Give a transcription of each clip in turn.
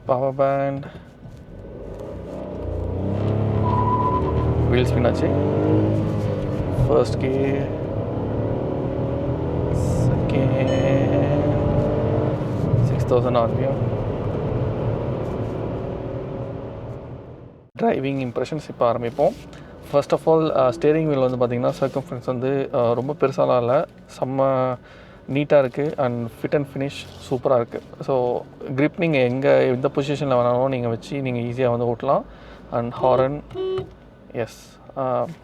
Power band, wheel spin ஆச்சு. First gear, second 6000 RPM. Driving impressions இப்போ ஆரம்பிப்போம். First of all steering wheel வந்து பார்த்திங்கன்னா சர்க்கம்ஃபரன்ஸ் வந்து ரொம்ப பெருசாலாம் இல்லை, செம்ம நீட்டாக இருக்குது அண்ட் ஃபிட் அண்ட் ஃபினிஷ் சூப்பராக இருக்குது. ஸோ க்ரிப் நீங்கள் எந்த பொசிஷனில் வேணாலும் நீங்கள் வச்சு நீங்கள் ஈஸியாக வந்து ஓட்டலாம். அண்ட் ஹாரன், எஸ்,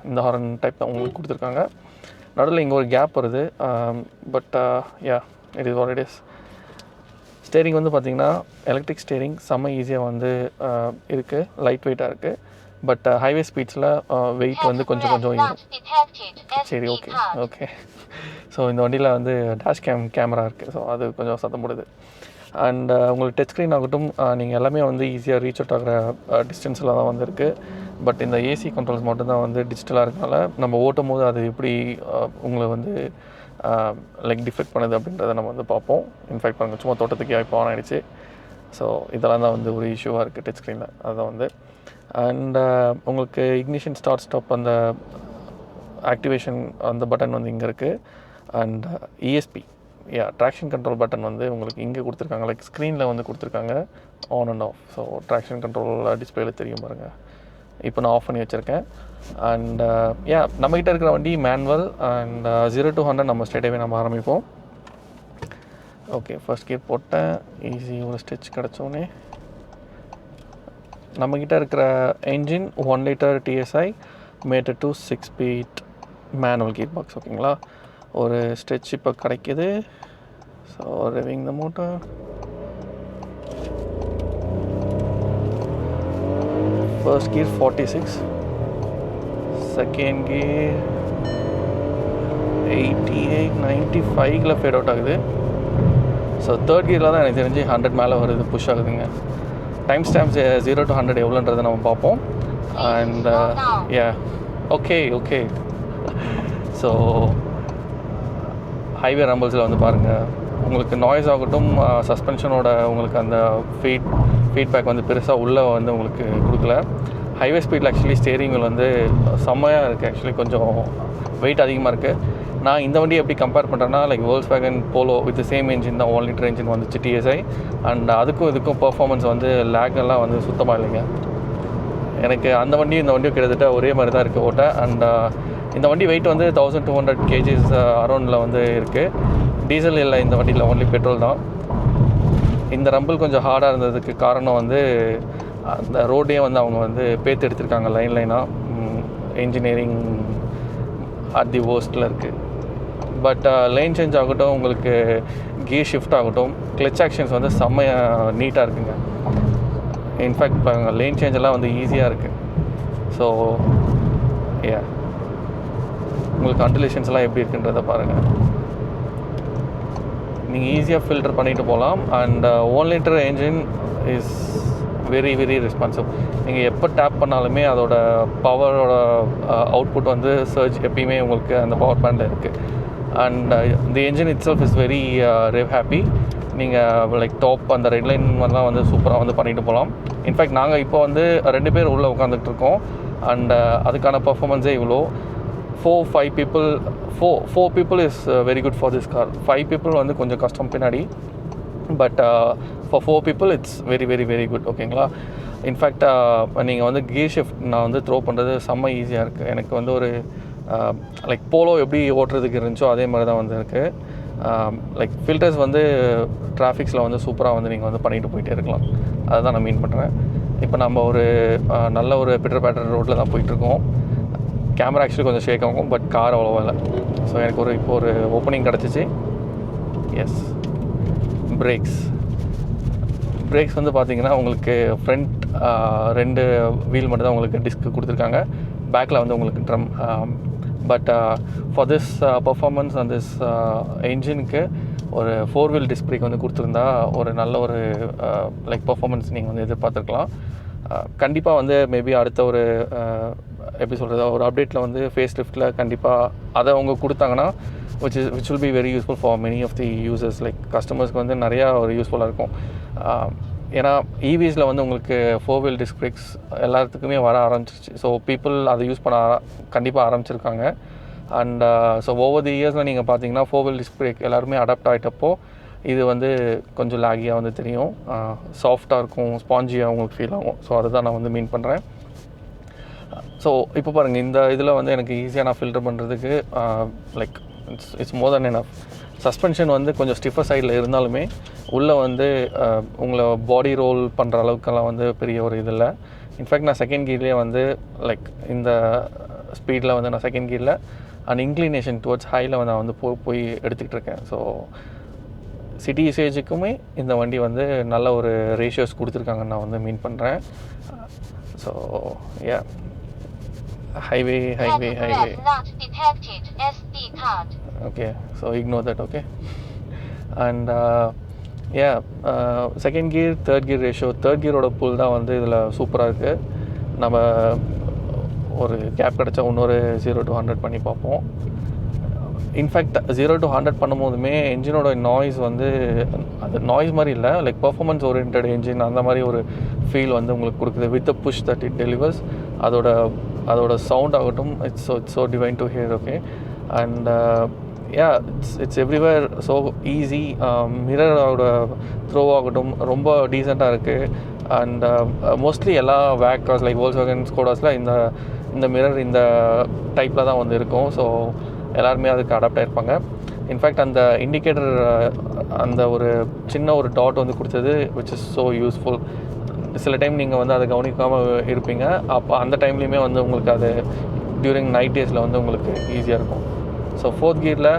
இந்த ஹாரன் டைப் தான் உங்களுக்கு கொடுத்துருக்காங்க. நடுவில் இங்கே ஒரு கேப் வருது, but yeah it is what it is. Steering வந்து பார்த்திங்கன்னா எலக்ட்ரிக் ஸ்டேரிங், செம்ம ஈஸியாக வந்து இருக்குது, லைட் வெயிட்டாக இருக்குது. பட் ஹைவே ஸ்பீட்ஸில் வெயிட் வந்து கொஞ்சம் சரி, ஓகே ஓகே. ஸோ இந்த வண்டியில் வந்து டேஷ் கேமரா இருக்குது, ஸோ அது கொஞ்சம் சத்தம் போடுது. அண்ட் உங்களுக்கு டச் ஸ்க்ரீன் ஆகட்டும், நீங்கள் எல்லாமே வந்து ஈஸியாக ரீச் அவுட் ஆகிற டிஸ்டன்ஸில் தான் வந்து இருக்குது. பட் இந்த ஏசி கண்ட்ரோல்ஸ் மட்டும்தான் வந்து டிஜிட்டலாக இருக்கனால நம்ம ஓட்டும் போது அது எப்படி உங்களை வந்து லைக் டிஃபெக்ட் பண்ணுது அப்படின்றத நம்ம வந்து பார்ப்போம். இன்ஃபேக்ட் பாருங்கள், சும்மா தோட்டத்துக்கு இப்போ ஆன் ஆகிடுச்சு. ஸோ இதெல்லாம் தான் வந்து ஒரு இஷ்யூவாக இருக்குது டச் ஸ்க்ரீனில். அதுதான் வந்து அண்ட் உங்களுக்கு இக்னிஷன் ஸ்டார்ட் ஸ்டாப் அந்த ஆக்டிவேஷன் அந்த பட்டன் வந்து இங்கே இருக்குது. And ESP, traction control button வந்து உங்களுக்கு இங்கே கொடுத்துருக்காங்க, லைக் ஸ்க்ரீனில் வந்து கொடுத்துருக்காங்க, on and half. So traction control டிஸ்பிளேல தெரியும் பாருங்கள். இப்போ நான் ஆஃப் பண்ணி வச்சுருக்கேன். அண்ட் நம்மகிட்ட இருக்கிற வண்டி மேனுவல். அண்ட் 0 to 100 நம்ம ஸ்ட்ரெயிட்டாகவே நம்ம ஆரம்பிப்போம். ஓகே, ஃபர்ஸ்ட் கியர் போட்டேன், ஈஸி ஒரு ஸ்டெச் கிடச்சோன்னே. நம்மக்கிட்ட இருக்கிற engine 1 liter TSI mated to 6 speed manual gear box. ஓகேங்களா, ஒரு ஸ்ட்ரெச் இப்போ கிடைக்கிது. So revving the motor. First gear 46, second gear 88, 95ல் ஃபேட் அவுட் ஆகுது. ஸோ தேர்ட் கியரில் தான் எனக்கு தெரிஞ்சு 100 மேலே வருது, புஷ் ஆகுதுங்க. டைம் ஸ்டாம்ப்ஸ் 0 to 100 எவ்வளோன்றதை நம்ம பார்ப்போம். And okay. ஸோ ஹைவே ரம்பிள்ஸில் வந்து பாருங்கள், உங்களுக்கு நாய்ஸ் ஆகட்டும், சஸ்பென்ஷனோட உங்களுக்கு அந்த ஃபீட்பேக் வந்து பெருசாக உள்ளே வந்து உங்களுக்கு கொடுக்கல. ஹைவே ஸ்பீடில் ஆக்சுவலி ஸ்டேரிங் வீல் வந்து செம்மையாக இருக்குது. ஆக்சுவலி கொஞ்சம் வெயிட் அதிகமாக இருக்குது. நான் இந்த வண்டியை எப்படி கம்பேர் பண்ணுறேன்னா, like Volkswagen Polo with same engine தான், 1 liter என்ஜின் வந்துச்சு TSI. அண்ட் அதுக்கும் இதுக்கும் பர்ஃபார்மன்ஸ் வந்து லேகெல்லாம் வந்து சுத்தமாக இல்லைங்க. எனக்கு அந்த வண்டியும் இந்த வண்டியும் கிட்டத்தட்ட ஒரே மாதிரி தான் இருக்குது ஓட்ட. அண்ட் இந்த வண்டி வெயிட் வந்து 1200 kgs அரௌண்டில் வந்து இருக்குது. டீசல் இல்லை இந்த வண்டியில், ஒன்லி பெட்ரோல் தான். இந்த ரம்பிள் கொஞ்சம் ஹார்டாக இருந்ததுக்கு காரணம் வந்து அந்த ரோடே வந்து அவங்க வந்து பேத்து எடுத்திருக்காங்க லைனாக. இன்ஜினியரிங் அட் தி வோஸ்ட்டில் இருக்குது. பட் லைன் சேஞ்ச் ஆகட்டும், உங்களுக்கு கியர் ஷிஃப்ட் ஆகட்டும், கிளச் ஆக்ஷன்ஸ் வந்து செம்ம நீட்டாக இருக்குங்க. இன்ஃபேக்ட் இப்போ லைன் சேஞ்ச் எல்லாம் வந்து ஈஸியாக இருக்குது. ஸோ உங்களுக்கு அண்டலேஷன்ஸ்லாம் எப்படி இருக்குன்றதை பாருங்கள். நீங்கள் ஈஸியாக ஃபில்டர் பண்ணிட்டு போகலாம். And 1 liter engine is very very responsive. நீங்கள் எப்போ டேப் பண்ணாலுமே அதோட பவரோட அவுட்புட் வந்து சர்ஜ் எப்பயுமே உங்களுக்கு அந்த பவர் பேண்டில் இருக்குது. And the engine it self is very rev happy. நீங்கள் லைக் டாப் அந்த ரெட் லைன் மாதிரிலாம் வந்து சூப்பராக வந்து பண்ணிட்டு போகலாம். இன்ஃபேக்ட் நாங்கள் இப்போ வந்து 2 பேர் உள்ளே உட்காந்துட்டு இருக்கோம். அண்ட் அதுக்கான பர்ஃபார்மன்ஸே இவ்வளோ. 4 people is very good for this car. 5 people வந்து கொஞ்சம் கஷ்டம் பின்னாடி. But for 4 people it's very very very good. ஓகேங்களா, இன்ஃபேக்ட் நீங்கள் வந்து கியர் ஷிஃப்ட் நான் வந்து த்ரோ பண்ணுறது செம்ம ஈஸியாக இருக்குது. எனக்கு வந்து ஒரு லைக் போலோ எப்படி ஓட்டுறதுக்கு இருந்துச்சோ அதே மாதிரி தான் வந்து இருக்குது. லைக் ஃபில்டர்ஸ் வந்து டிராஃபிக்ஸில் வந்து சூப்பராக வந்து நீங்கள் வந்து பண்ணிட்டு போயிட்டே இருக்கலாம். அதை தான் நான் மீன் பண்ணுறேன். இப்போ நம்ம ஒரு நல்ல ஒரு பிட்டர் பேட்டர் ரோட்டில் தான் போயிட்டுருக்கோம். கேமரா ஆக்சுவலி கொஞ்சம் ஷேக் ஆகும், பட் கார் அவ்வளோவா இல்லை. ஸோ எனக்கு இப்போ ஒரு ஓப்பனிங் கிடச்சிச்சு. எஸ், பிரேக்ஸ் வந்து பார்த்திங்கன்னா உங்களுக்கு ஃப்ரண்ட் 2 வீல் மட்டும் தான் உங்களுக்கு டிஸ்க் கொடுத்துருக்காங்க. பேக்கில் வந்து உங்களுக்கு drum. But for this performance and this என்ஜினுக்கு ஒரு 4 wheel டிஸ்க் பிரேக் வந்து கொடுத்துருந்தா ஒரு நல்ல ஒரு லைக் பர்ஃபார்மன்ஸ் நீங்கள் வந்து எதிர்பார்த்துருக்கலாம். கண்டிப்பாக வந்து மேபி அடுத்த ஒரு எப்படி சொல்கிறது, ஒரு அப்டேட்டில் வந்து ஃபேஸ் லிஃப்ட்டில் கண்டிப்பாக அதை அவங்க கொடுத்தாங்கன்னா which will be very useful for many of the users. Like கஸ்டமர்ஸ்க்கு வந்து நிறையா ஒரு யூஸ்ஃபுல்லாக இருக்கும். ஏன்னா ஈவிஸில் வந்து உங்களுக்கு 4-wheel disc brakes எல்லாத்துக்குமே வர ஆரம்பிச்சிருச்சு. ஸோ பீப்புள் அதை யூஸ் பண்ண கண்டிப்பாக ஆரம்பிச்சிருக்காங்க. அண்ட் ஸோ ஓவர் தி இயர்ஸில் நீங்கள் பார்த்தீங்கன்னா 4-wheel disc brake எல்லாருமே அடாப்ட் ஆகிட்டப்போ இது வந்து கொஞ்சம் லேகியாக வந்து தெரியும், சாஃப்டாக இருக்கும், ஸ்பாஞ்சியாக உங்களுக்கு ஃபீல் ஆகும். ஸோ அதுதான் நான் வந்து மீன் பண்ணுறேன். ஸோ இப்போ பாருங்கள், இந்த இதில் வந்து எனக்கு ஈஸியாக நான் ஃபில்டர் பண்ணுறதுக்கு like it's more then enough. Suspension வந்து கொஞ்சம் ஸ்டிஃபர் சைடில் இருந்தாலுமே உள்ளே வந்து உங்களை பாடி ரோல் பண்ணுற அளவுக்கெல்லாம் வந்து பெரிய ஒரு இது இல்லை. இன்ஃபேக்ட் நான் செகண்ட் கியர்லேயே வந்து லைக் இந்த ஸ்பீடில் வந்து நான் செகண்ட் கியரில் அண்ட் இன்க்ளினேஷன் டுவர்ட்ஸ் ஹையில் வந்து நான் வந்து போய் எடுத்துக்கிட்டு இருக்கேன். ஸோ சிட்டி யூசேஜுக்குமே இந்த வண்டி வந்து நல்ல ஒரு ரேஷியோஸ் கொடுத்துருக்காங்கன்னு நான் வந்து மீன் பண்ணுறேன். So highway okay, so ignore that. Okay. And second gear third gear ratio, third gear oda pull தான் வந்து இதில் சூப்பராக இருக்குது. நம்ம ஒரு கேப் கிடச்சா இன்னொரு 0 to 100 பண்ணி பார்ப்போம். இன்ஃபேக்ட் 0 to 100 பண்ணும்போதுமே என்ஜினோட நாய்ஸ் வந்து அது நாய்ஸ் மாதிரி இல்லை, லைக் பர்ஃபார்மன்ஸ் ஓரியன்ட் என்ஜின் அந்த மாதிரி ஒரு ஃபீல் வந்து உங்களுக்கு கொடுக்குது. With the push that it delivers, அதோட சவுண்ட் ஆகட்டும், it's so divine to hear. Okay. And it's everywhere so easy. மிரரோட த்ரோ ஆகட்டும் ரொம்ப டீசெண்டாக இருக்குது. அண்ட் மோஸ்ட்லி எல்லா வேக் கார்ஸ் லைக் வோல்க்ஸ்வேகன் ஸ்கோடாஸில் இந்த மிரர் இந்த டைப்பில் தான் வந்து இருக்கும். ஸோ எல்லாருமே அதுக்கு அடாப்ட் ஆகிருப்பாங்க. இன்ஃபேக்ட் அந்த இண்டிகேட்டர் அந்த ஒரு சின்ன ஒரு டாட் வந்து கொடுத்தது விச் இஸ் ஸோ யூஸ்ஃபுல். சில டைம் நீங்கள் வந்து அதை கவனிக்காமல் இருப்பீங்க, அப்போ அந்த டைம்லேயுமே வந்து உங்களுக்கு அது டியூரிங் நைட் டேஸில் வந்து உங்களுக்கு ஈஸியாக இருக்கும். ஸோ ஃபோர்த் கியரில்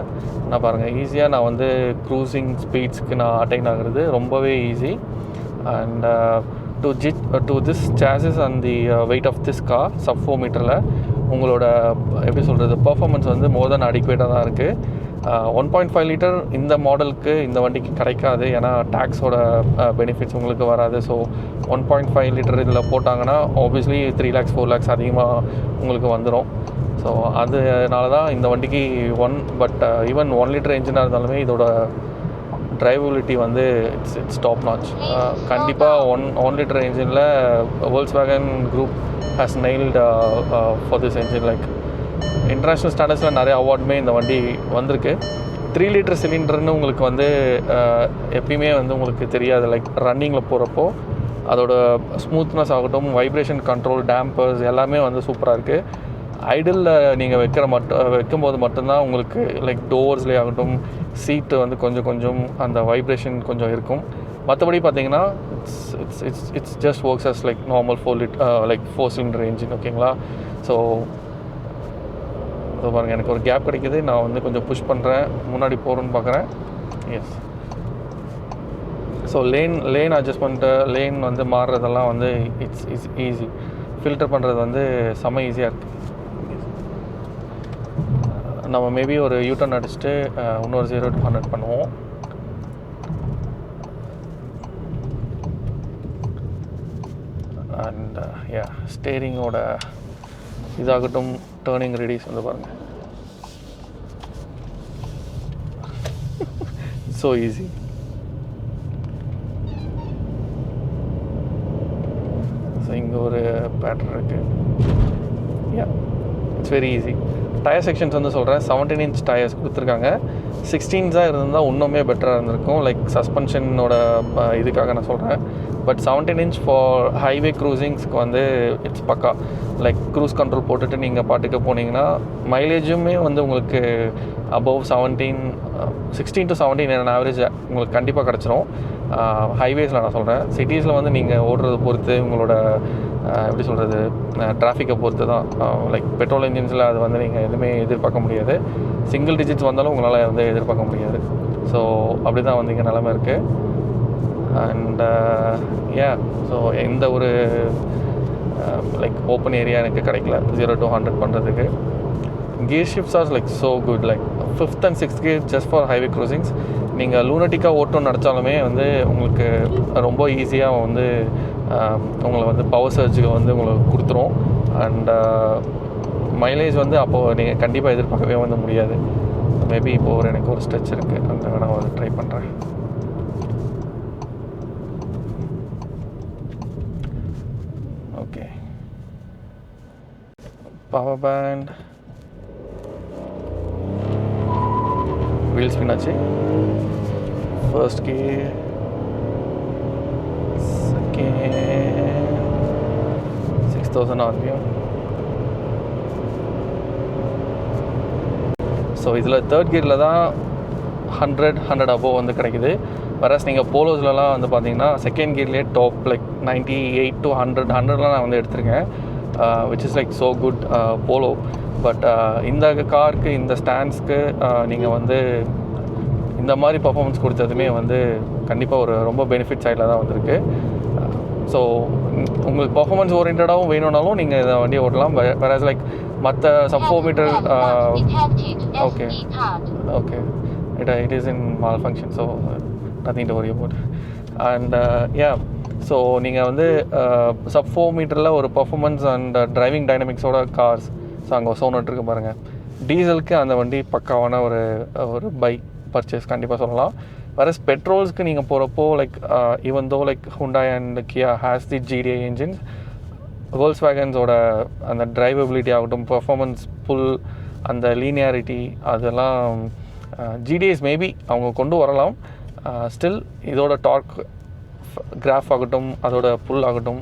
நான் பாருங்கள் ஈஸியாக நான் வந்து க்ரூசிங் ஸ்பீட்ஸ்க்கு நான் அட்டைன் ஆகுறது ரொம்பவே easy. And to this charges and the weight of this car sub 4 மீட்டரில் உங்களோட எப்படி சொல்கிறது பர்ஃபார்மன்ஸ் வந்து மோர் தென் அடிக்குவேட்டாக தான் இருக்குது. 1.5 லிட்டர் இந்த மாடலுக்கு இந்த வண்டிக்கு கிடைக்காது, ஏன்னா டேக்ஸோட பெனிஃபிட்ஸ் உங்களுக்கு வராது. ஸோ 1.5 லிட்டர் இதில் போட்டாங்கன்னா ஆப்வியஸ்லி 3 lakhs 4 lakhs அதிகமாக உங்களுக்கு வந்துடும். ஸோ அதனால தான் இந்த வண்டிக்கு ஈவன் 1 லிட்டர் என்ஜினாக இருந்தாலுமே இதோட டிரைவபிலிட்டி வந்து இட்ஸ் டாப் நாச். கண்டிப்பாக 1 லிட்டர் என்ஜினில் Volkswagen group has nailed for this engine. Like international ஸ்டாண்டர்ட்ஸில் நிறைய அவார்டுமே இந்த வண்டி வந்திருக்கு. 3 லிட்டர் சிலிண்டர்னு உங்களுக்கு வந்து எப்பயுமே வந்து உங்களுக்கு தெரியாது. லைக் ரன்னிங்கில் போகிறப்போ அதோட ஸ்மூத்னஸ் ஆகட்டும், வைப்ரேஷன் கண்ட்ரோல், டேம்பர்ஸ் எல்லாமே வந்து சூப்பராக இருக்குது. ஐடில் நீங்கள் வைக்கும்போது மட்டும்தான் உங்களுக்கு லைக் டோர்ஸ்லேயே ஆகட்டும், சீட்டு வந்து கொஞ்சம் அந்த வைப்ரேஷன் கொஞ்சம் இருக்கும். மற்றபடி பார்த்தீங்கன்னா it's just works as like normal 4 cylinder engine. ஓகேங்களா? ஸோ பாருங்கள், எனக்கு ஒரு கேப் கிடைக்கிது, நான் வந்து கொஞ்சம் புஷ் பண்ணுறேன், முன்னாடி போகிறேன்னு பார்க்குறேன். Yes. So lane adjustment, lane வந்து மாறுறதெல்லாம் வந்து இட்ஸ் ஈஸி. ஃபில்டர் பண்ணுறது வந்து செம்ம ஈஸியாக இருக்குது. நம்ம மேபி ஒரு யூட்டர்ன் அடிச்சுட்டு இன்னொரு 0 to 100 பண்ணுவோம். அண்ட் ஸ்டேரிங்கோட இதாகட்டும், டேர்னிங் ரெடிஸ் வந்து பாருங்கள், ஸோ ஈஸி. ஸோ இங்கே ஒரு பேட்டர்ன் இருக்குது. It's very easy. Tyre sections வந்து சொல்கிறேன், 17 inch டயர்ஸ் கொடுத்துருக்காங்க. 16 இருந்தால் இன்னுமே பெட்டராக இருந்திருக்கும். லைக் சஸ்பென்ஷனோட இதுக்காக நான் சொல்கிறேன். பட் 17 inch ஃபார் ஹைவே க்ரூசிங்ஸ்க்கு வந்து இட்ஸ் பக்கா. லைக் க்ரூஸ் கண்ட்ரோல் போட்டுட்டு நீங்கள் பாட்டுக்கு போனீங்கன்னா மைலேஜுமே வந்து உங்களுக்கு அபவ் 16 to 17 ஆவரேஜ் உங்களுக்கு கண்டிப்பாக கிடச்சிரும். ஹைவேஸில் நான் சொல்கிறேன். சிட்டிஸில் வந்து நீங்கள் ஓடுறத பொறுத்து உங்களோட எப்படி சொல்கிறது டிராஃபிக்கை பொறுத்து தான். லைக் பெட்ரோல் இன்ஜின்ஸில் அது வந்து நீங்கள் எதுவுமே எதிர்பார்க்க முடியாது. சிங்கிள் டிஜிட்ஸ் வந்தாலும் உங்களால் வந்து எதிர்பார்க்க முடியாது. ஸோ அப்படி தான் வந்து இங்கே நிலமை இருக்குது. அண்ட் ஸோ எந்த ஒரு லைக் ஓப்பன் ஏரியா எனக்கு கிடைக்கல 0 to 100 பண்ணுறதுக்கு. Gear shifts are like so good. Like 5th and 6th gear just for highway cruisings. நீங்கள் லூனட்டிக்காக ஓட்டணும்னு நினச்சாலுமே வந்து உங்களுக்கு ரொம்ப ஈஸியாக வந்து உங்களை வந்து பவர் சர்ஜுக்கு வந்து உங்களுக்கு கொடுத்துரும். அண்ட் மைலேஜ் வந்து அப்போது நீங்கள் கண்டிப்பாக எதிர்பார்க்கவே வந்து முடியாது. மேபி இப்போது எனக்கு ஒரு ஸ்ட்ரெச் இருக்குது, அந்த நான் வந்து ட்ரை பண்ணுறேன். Okay, power band, wheel spin ஆச்சு. First gear, second, 6000 RPM. So இதில் தேர்ட் கியரில் தான் 100 above வந்து கிடைக்குது. வேறஸ் நீங்கள் போலோஸ்லலாம் வந்து பார்த்தீங்கன்னா செகண்ட் கியர்லேயே டாப் லைக் 98 to 100 நான் வந்து எடுத்திருக்கேன், which is like so good polo. But இந்த காருக்கு, இந்த ஸ்டாண்ட்ஸ்க்கு நீங்கள் வந்து இந்த மாதிரி பர்ஃபார்மன்ஸ் கொடுத்ததுமே வந்து கண்டிப்பாக ஒரு ரொம்ப பெனிஃபிட் சைடில் தான் வந்திருக்கு. ஸோ உங்களுக்கு பர்ஃபார்மன்ஸ் ஓரியன்டாகவும் வேணும்னாலும் நீங்கள் இந்த வண்டியை ஓட்டலாம். வேறஸ் லைக் மற்ற sub 4 metre okay okay it is in malfunction, so nothing to worry about. And yeah, so நீங்கள் வந்து சப் 4 மீட்டரில் ஒரு பர்ஃபார்மன்ஸ் அண்ட் டிரைவிங் டைனமிக்ஸோட கார்ஸ், ஸோ அங்கே சோனட் இருக்கு பாருங்கள். டீசலுக்கு அந்த வண்டி பக்காவான ஒரு பைக் பர்ச்சேஸ் கண்டிப்பாக சொல்லலாம். வேறஸ் பெட்ரோல்ஸ்க்கு நீங்கள் போகிறப்போ like even though like Hyundai and Kia has the GDI engines, Volkswagenஸோட அந்த டிரைவபிலிட்டி ஆகட்டும், பர்ஃபார்மன்ஸ், புல், அந்த லீனியாரிட்டி, அதெல்லாம் ஜிடிஎஸ் மேபி அவங்க கொண்டு வரலாம். ஸ்டில் இதோட டார்க் கிராஃப் ஆகட்டும், அதோட புல் ஆகட்டும்,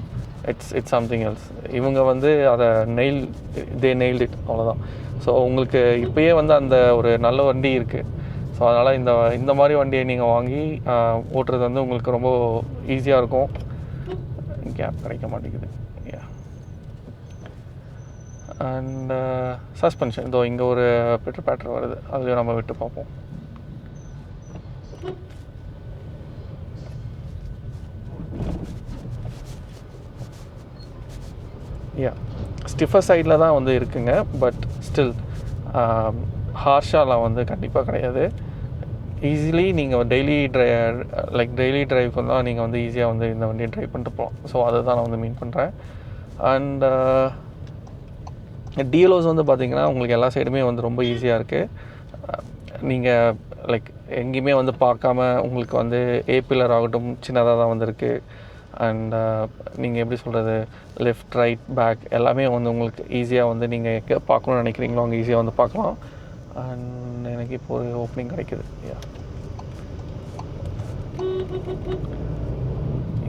இட்ஸ் சம்திங் எல்ஸ். இவங்க வந்து அதை நெயில்ட் இட், அவ்வளோதான். ஸோ உங்களுக்கு இப்போயே வந்து அந்த ஒரு நல்ல வண்டி இருக்குது. ஸோ அதனால் இந்த மாதிரி வண்டியை நீங்கள் வாங்கி ஓட்டுறது வந்து உங்களுக்கு ரொம்ப ஈஸியாக இருக்கும். கேப் கிடைக்க மாட்டேங்குது. அண்ட் சஸ்பென்ஷன், இதோ இங்கே ஒரு பிட்டர் பேட்டர் வருது, அதுலேயும் நம்ம விட்டு பார்ப்போம். ஸ்டிஃபர் சைடில் தான் வந்து இருக்குங்க, பட் ஸ்டில் ஹார்ஷாலாம் வந்து கண்டிப்பாக கிடையாது. ஈஸிலி நீங்கள் டெய்லி ட்ரைவ்க்கு தான் நீங்கள் வந்து ஈஸியாக வந்து இந்த வண்டியை ட்ரைவ் பண்ணிட்டு போகலாம். ஸோ அதை தான் நான் வந்து மீன் பண்ணுறேன். அண்ட் டிஎல்ஓஸ் வந்து பார்த்திங்கன்னா உங்களுக்கு எல்லா சைடுமே வந்து ரொம்ப ஈஸியாக இருக்குது. நீங்கள் லைக் எங்கேயுமே வந்து பார்க்காம உங்களுக்கு வந்து ஏபிலர் ஆகட்டும் சின்னதாக தான் வந்துருக்கு. அண்ட் நீங்கள் எப்படி சொல்கிறது, லெஃப்ட், ரைட், பேக் எல்லாமே வந்து உங்களுக்கு ஈஸியாக வந்து நீங்கள் எங்கே பார்க்கணுன்னு நினைக்கிறீங்களோ அங்கே ஈஸியாக வந்து பார்க்கலாம். அண்ட் எனக்கு இப்போ ஒரு ஓப்பனிங் கிடைக்குது.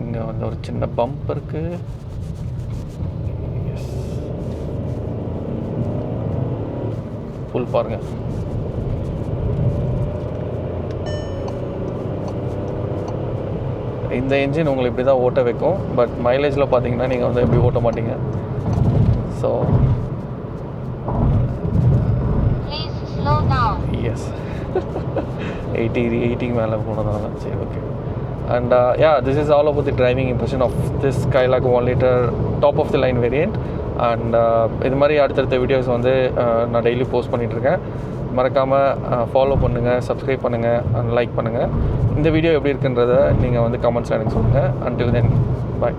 இங்கே வந்து ஒரு சின்ன பம்ப் இருக்குது. புல் பாருங்கள். இந்த என்ஜின் உங்களை இப்படி தான் ஓட்ட வைக்கும். பட் மைலேஜில் பார்த்தீங்கன்னா நீங்கள் வந்து எப்படி ஓட்ட மாட்டீங்க. ஸோ எஸ் 80 மேலே போனதால சரி okay. And this is all about the driving impression of this Skylark 1 liter top of the line variant. And இது மாதிரி அடுத்தடுத்த வீடியோஸ் வந்து நான் டெய்லி போஸ்ட் பண்ணிகிட்ருக்கேன். மறக்காமல் ஃபாலோ பண்ணுங்கள், சப்ஸ்கிரைப் பண்ணுங்கள் அண்ட் லைக் பண்ணுங்கள். இந்த வீடியோ எப்படி இருக்குன்றதை நீங்கள் வந்து கமெண்ட்ஸில் எனக்கு சொல்லுங்கள். until then bye.